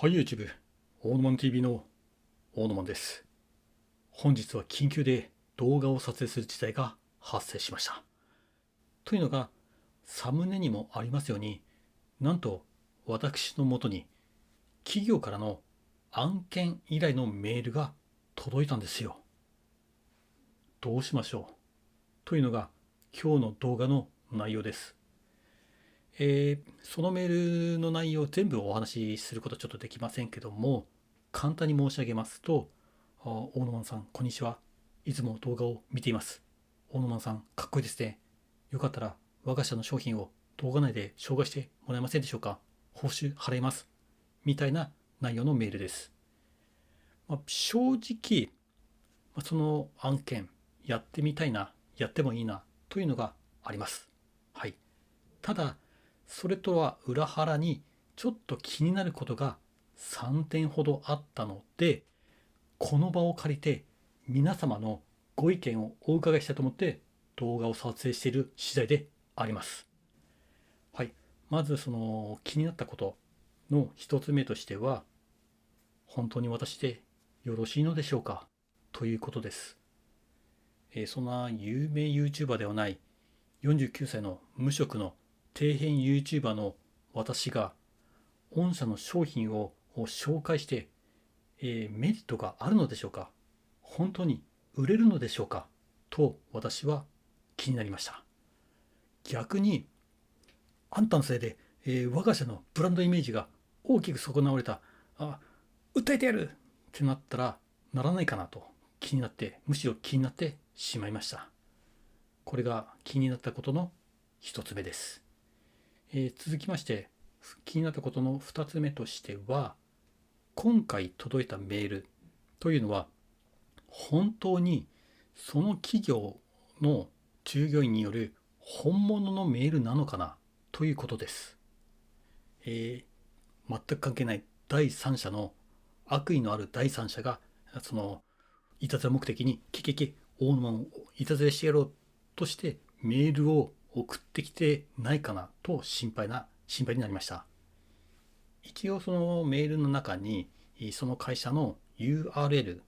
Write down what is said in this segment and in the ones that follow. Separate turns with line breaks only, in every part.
はい、YouTube、オーノマン TV のオーノマンです。本日は緊急で動画を撮影する事態が発生しました。というのが、サムネにもありますように、なんと私のもとに企業からの案件依頼のメールが届いたんですよ。どうしましょうというのが今日の動画の内容です。そのメールの内容を全部お話しすることはちょっとできませんけども、簡単に申し上げますと、大野マンさん、こんにちは。いつも動画を見ています。大野マンさん、かっこいいですね。よかったら我が社の商品を動画内で紹介してもらえませんでしょうか。報酬払います。みたいな内容のメールです。正直、その案件、やってみたいな、やってもいいな、というのがあります。はい。ただ、それとは裏腹にちょっと気になることが3点ほどあったので、この場を借りて皆様のご意見をお伺いしたいと思って動画を撮影している次第であります。はい。まずその気になったことの一つ目としては、本当に私でよろしいのでしょうかということです。そんな有名 YouTuber ではない49歳の無職の底辺 YouTuber の私が御社の商品を紹介して、メリットがあるのでしょうか、本当に売れるのでしょうかと私は気になりました。逆にあんたのせいで、我が社のブランドイメージが大きく損なわれた、訴えてやるってなったらならないかなと気になって、むしろ気になってしまいました。これが気になったことの一つ目です。続きまして気になったことの2つ目としては、今回届いたメールというのは本当にその企業の従業員による本物のメールなのかなということです。全く関係ない第三者の、悪意のある第三者がそのいたずら目的に大沼をいたずらしてやろうとしてメールを送ってきてないかなと心配になりました。一応そのメールの中にその会社の URL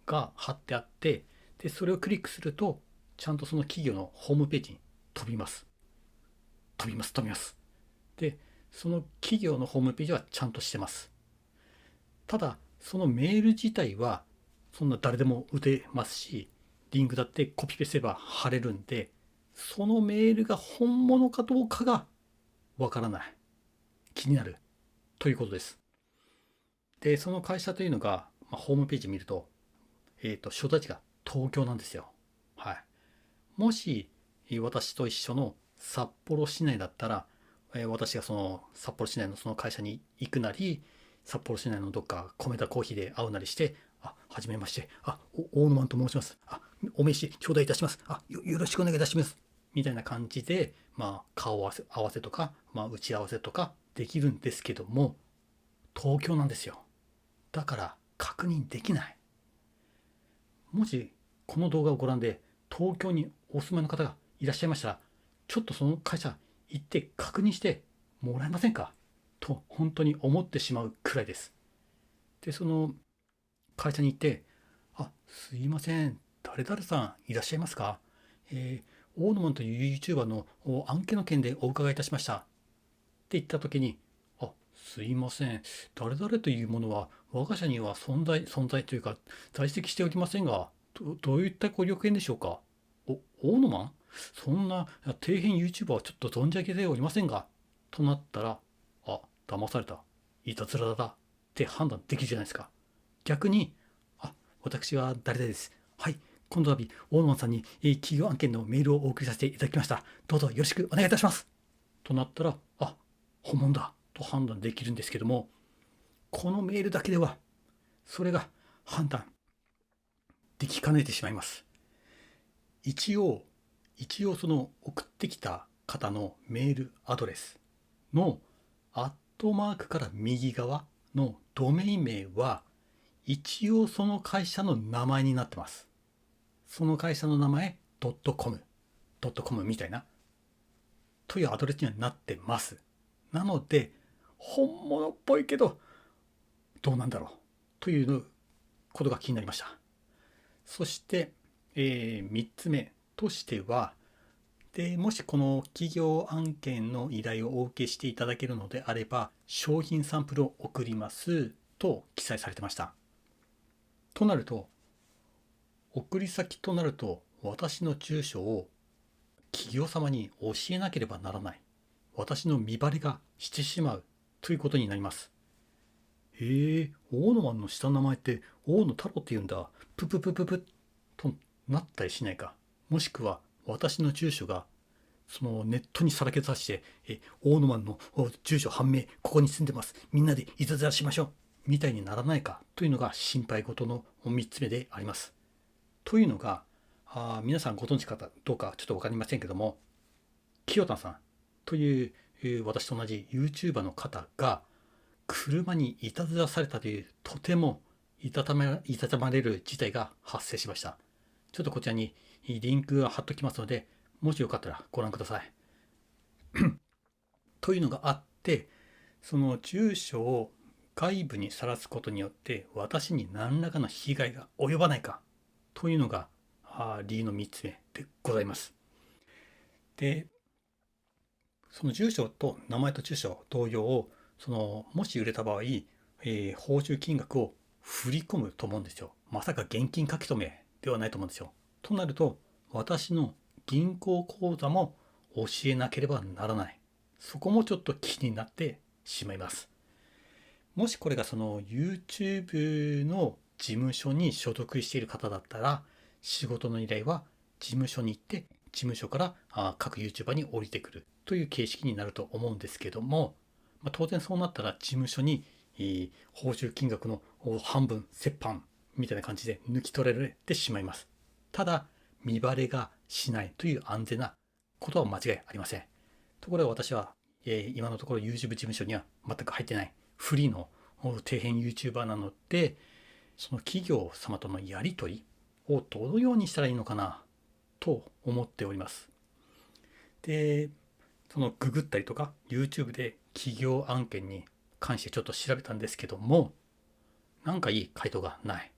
が貼ってあって、でそれをクリックするとちゃんとその企業のホームページに飛びます飛びます。でその企業のホームページはちゃんとしてます。ただそのメール自体はそんな誰でも打てますし、リンクだってコピペすれば貼れるんで、そのメールが本物かどうかがわからない、気になるということです。でその会社というのが、ホームページ見ると、所在地が東京なんですよ。はい。もし私と一緒の札幌市内だったら、私がその札幌市内のその会社に行くなり、札幌市内のどっか米田コーヒーで会うなりして、はじめまして、大野マンと申します。お名刺頂戴いたします。よろしくお願いいたします。みたいな感じで、顔合わせとか、打ち合わせとかできるんですけども、東京なんですよ。だから確認できない。もしこの動画をご覧で東京にお住まいの方がいらっしゃいましたら、ちょっとその会社行って確認してもらえませんかと本当に思ってしまうくらいです。でその会社に行って、すいません、誰々さんいらっしゃいますか、オーノマンという YouTuber の案件の件でお伺いいたしましたって言った時に、すいません、誰々というものは我が社には存在というか在籍しておりませんが、どういったご用件でしょうか。大野マン、そんな底辺 YouTuber はちょっと存じ上げておりませんが、となったら、騙された、いたずらだって判断できるじゃないですか。逆に、私は誰々です。はい、今度度、大野マンさんに企業案件のメールをお送りさせていただきました。どうぞよろしくお願いいたします。となったら、本物だと判断できるんですけども、このメールだけではそれが判断できかねてしまいます。一応その送ってきた方のメールアドレスのアットマークから右側のドメイン名は一応その会社の名前になってます。その会社の名前.com みたいなというアドレスにはなってます。なので本物っぽいけどどうなんだろうということが気になりました。そして、3つ目としては、もしこの企業案件の依頼をお受けしていただけるのであれば、商品サンプルを送りますと記載されてました。となると、送り先となると、私の住所を企業様に教えなければならない。私の身バレがしてしまうということになります。大野湾の下の名前って大野太郎って言うんだ。プププププとなったりしないか。もしくは私の住所がそのネットにさらけ出して、大野湾の住所判明、ここに住んでます。みんなでいたずらしましょう。みたいにならないかというのが心配事の3つ目であります。というのが、皆さんご存知かどうかちょっと分かりませんけども、清田さんという、私と同じ YouTuber の方が車にいたずらされたというとてもいたたまれる事態が発生しました。ちょっとこちらにリンクが貼っときますので、もしよかったらご覧ください。というのがあって、その住所を外部にさらすことによって私に何らかの被害が及ばないかというのが理由の3つ目でございます。で、その住所と名前と住所同様、もし売れた場合、報酬金額を振り込むと思うんですよ。まさか現金書き留めではないと思うんですよ。となると、私の銀行口座も教えなければならない。そこもちょっと気になってしまいます。もしこれがその YouTube の事務所に所属している方だったら、仕事の依頼は事務所に行って、事務所から各 YouTuber に降りてくるという形式になると思うんですけども、当然そうなったら事務所に報酬金額の半分折半みたいな感じで抜き取られてしまいます。ただ見バレがしないという安全なことは間違いありません。ところが私は、今のところ YouTube 事務所には全く入ってないフリーの底辺 YouTuber なので、その企業様とのやり取りをどのようにしたらいいのかなと思っております。で、そのググったりとか YouTube で企業案件に関してちょっと調べたんですけども、なんかいい回答がない。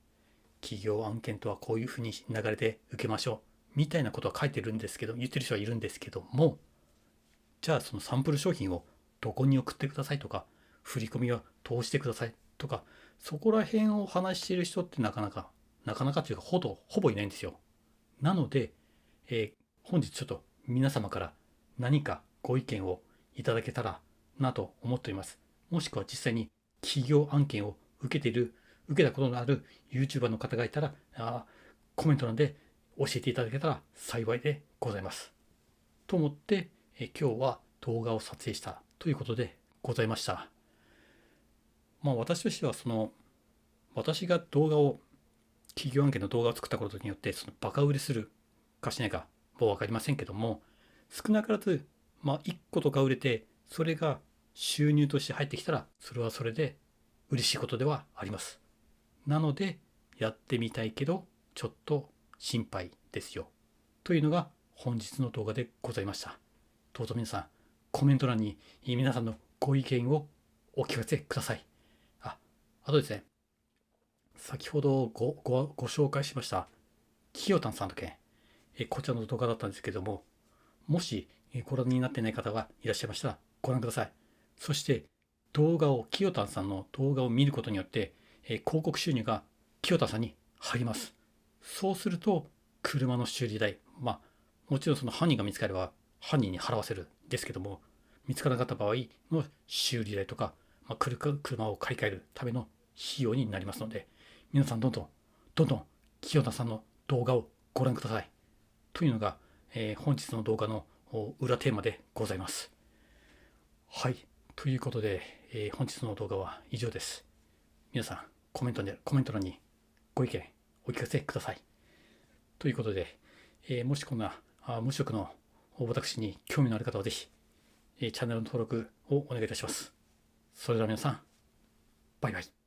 企業案件とはこういうふうに流れで受けましょうみたいなことは書いてるんですけど、言ってる人はいるんですけども、じゃあそのサンプル商品をどこに送ってくださいとか、振り込みは通してくださいとか、そこら辺を話している人ってなかなかというかほぼいないんですよ。なので、本日ちょっと皆様から何かご意見をいただけたらなと思っております。もしくは実際に企業案件を受けたことのある YouTuber の方がいたら、コメント欄で教えていただけたら幸いでございます。と思って、今日は動画を撮影したということでございました。私としては私が企業案件の動画を作ったことによってバカ売れするかしないかもう分かりませんけども、少なからず1個とか売れてそれが収入として入ってきたらそれはそれで嬉しいことではあります。なのでやってみたいけどちょっと心配ですよというのが本日の動画でございました。どうぞ皆さんコメント欄に皆さんのご意見をお聞かせください。あとですね、先ほどご紹介しましたきよたんさんの件、こちらの動画だったんですけども、もしご覧になってない方がいらっしゃいましたらご覧ください。そしてきよたんさんの動画を見ることによって、広告収入がきよたんさんに入ります。そうすると車の修理代、もちろんその犯人が見つかれば犯人に払わせるんですけども、見つからなかった場合の修理代とか、車を買い替えるための費用になりますので、皆さんどんどん清田さんの動画をご覧くださいというのが、本日の動画の裏テーマでございます。はい、ということで、本日の動画は以上です。皆さんコメント欄にご意見お聞かせくださいということで、もしこんな無職の私に興味のある方はぜひ、チャンネルの登録をお願いいたします。それでは皆さん、バイバイ。